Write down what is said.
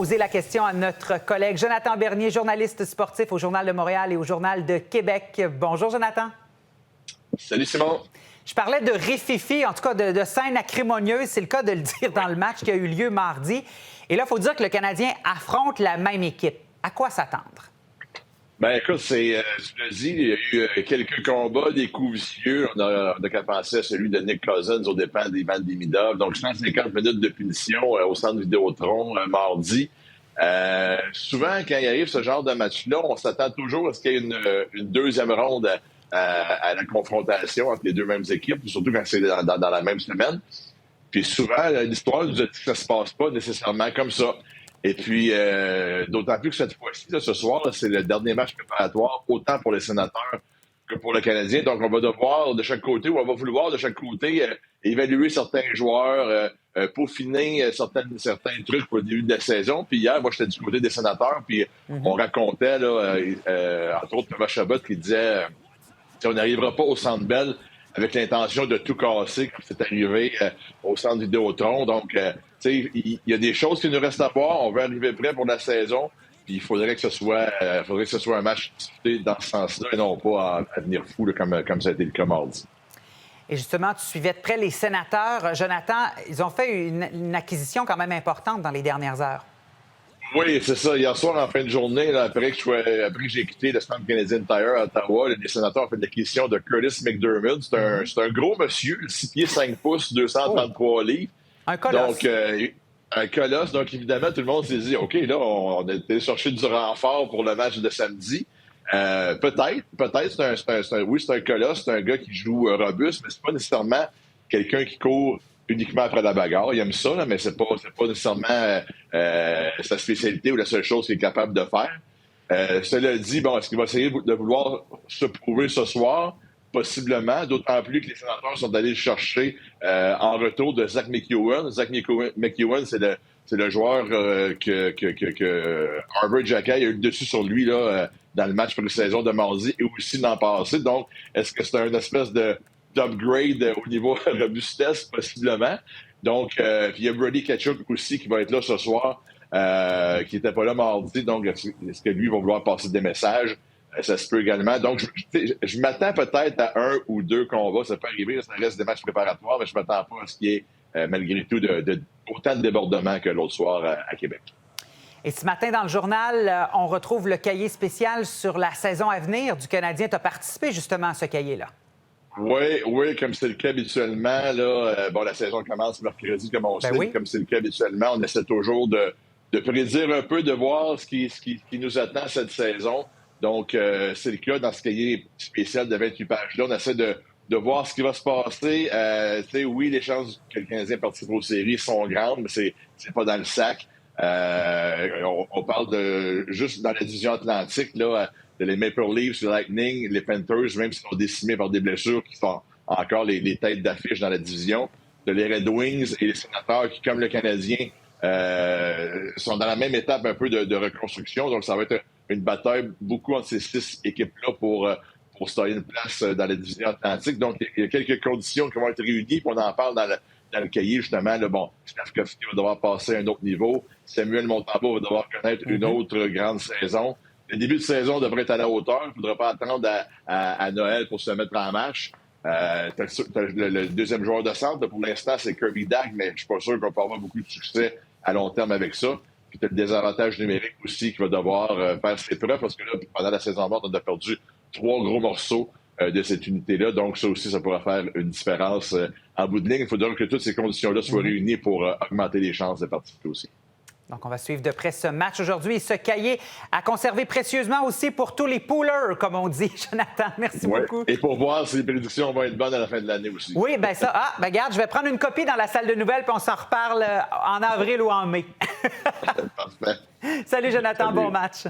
poser la question à notre collègue Jonathan Bernier, journaliste sportif au Journal de Montréal et au Journal de Québec. Bonjour, Jonathan. Salut, Simon. Je parlais de rififi, en tout cas de scène acrimonieuse, c'est le cas de le dire dans le match qui a eu lieu mardi. Et là, il faut dire que le Canadien affronte la même équipe. À quoi s'attendre? Ben écoute, tu l'as dit, il y a eu quelques combats, des coups vicieux. On a qu'à penser à celui de Nick Cousins aux dépens des Van Demidov. Donc, 150 minutes de punition au centre Vidéotron mardi. Souvent, quand il arrive ce genre de match-là, on s'attend toujours à ce qu'il y ait une deuxième ronde à la confrontation entre les deux mêmes équipes, surtout quand c'est dans la même semaine. Puis souvent, l'histoire nous a dit que ça ne se passe pas nécessairement comme ça. Et puis, d'autant plus que cette fois-ci, là, ce soir, là, c'est le dernier match préparatoire, autant pour les Sénateurs que pour le Canadien. Donc, on va devoir de chaque côté, ou on va vouloir de chaque côté évaluer certains joueurs, peaufiner certains trucs pour le début de la saison. Puis hier, moi, j'étais du côté des Sénateurs, puis on racontait, là, entre autres, Thomas Chabot qui disait on n'arrivera pas au Centre Bell avec l'intention de tout casser comme c'est arrivé au centre Vidéotron. Donc, tu sais, il y a des choses qui nous restent à voir. On veut arriver prêt pour la saison. Puis il faudrait que ce soit un match disputé dans ce sens-là et non pas à venir fou là, comme ça a été le cas mardi. Et justement, tu suivais de près les Sénateurs. Jonathan, ils ont fait une acquisition quand même importante dans les dernières heures. Oui, c'est ça. Hier soir, en fin de journée, là, après que j'ai quitté le Centre Canadian Tire à Ottawa, les Sénateurs ont fait l'acquisition de Curtis McDermott. C'est un gros monsieur, 6 pieds 5 pouces, 233 livres. Un colosse. Donc, un colosse. Donc, évidemment, tout le monde s'est dit, OK, là, on a été chercher du renfort pour le match de samedi. Peut-être. Oui, c'est un colosse. C'est un gars qui joue robuste, mais c'est pas nécessairement quelqu'un qui court uniquement après la bagarre. Il aime ça, là, mais c'est pas nécessairement sa spécialité ou la seule chose qu'il est capable de faire. Cela dit, bon, est-ce qu'il va essayer de vouloir se prouver ce soir? Possiblement, d'autant plus que les Sénateurs sont allés le chercher en retour de Zach McEwen. Zach McEwen, c'est le joueur que Harvard Jackay a eu le dessus sur lui là, dans le match pour la saison de mardi et aussi l'an passé. Donc, est-ce que c'est une espèce d'upgrade au niveau robustesse, possiblement? Donc, puis il y a Brady Tkachuk aussi qui va être là ce soir, qui n'était pas là mardi. Donc, est-ce que lui va vouloir passer des messages? Ça se peut également. Donc, je m'attends peut-être à un ou deux combats. Ça peut arriver, ça reste des matchs préparatoires, mais je m'attends pas à ce qu'il y ait, malgré tout, autant de débordements que l'autre soir à Québec. Et ce matin, dans le journal, on retrouve le cahier spécial sur la saison à venir du Canadien. Tu as participé justement à ce cahier-là. Oui, comme c'est le cas habituellement. Là, la saison commence mercredi, comme on sait. Oui. Comme c'est le cas habituellement, on essaie toujours de prédire un peu, de voir ce qui nous attend cette saison. Donc, c'est le cas dans ce cahier spécial de 28 pages-là. On essaie de voir ce qui va se passer. Oui, les chances que le Canadien participe aux séries sont grandes, mais c'est pas dans le sac. On parle de juste dans la division atlantique, là, de les Maple Leafs, le Lightning, les Panthers, même s'ils sont décimés par des blessures, qui sont encore les têtes d'affiche dans la division, de les Red Wings et les Sénateurs qui, comme le Canadien, sont dans la même étape un peu de reconstruction. Donc, ça va être une bataille beaucoup entre ces 6 équipes-là pour se tailler une place dans la division atlantique. Donc, il y a quelques conditions qui vont être réunies, puis on en parle dans le cahier, justement. Là, bon, Slafkovský va devoir passer à un autre niveau. Samuel Montembeault va devoir connaître une autre grande saison. Le début de saison devrait être à la hauteur. Il ne faudra pas attendre à Noël pour se mettre en marche. Le deuxième joueur de centre, pour l'instant, c'est Kirby Dach, mais je ne suis pas sûr qu'on peut avoir beaucoup de succès à long terme avec ça. Puis tu as le désavantage numérique aussi qui va devoir faire ses preuves parce que là, pendant la saison morte, on a perdu 3 gros morceaux de cette unité-là. Donc, ça aussi, ça pourra faire une différence en bout de ligne. Il faudra que toutes ces conditions-là soient réunies pour augmenter les chances de participer aussi. Donc, on va suivre de près ce match aujourd'hui et ce cahier à conserver précieusement aussi pour tous les poolers, comme on dit. Jonathan, merci beaucoup. Et pour voir si les prédictions vont être bonnes à la fin de l'année aussi. Oui, bien ça. Regarde, je vais prendre une copie dans la salle de nouvelles puis on s'en reparle en avril ou en mai. Parfait. Salut, Jonathan. Salut. Bon match.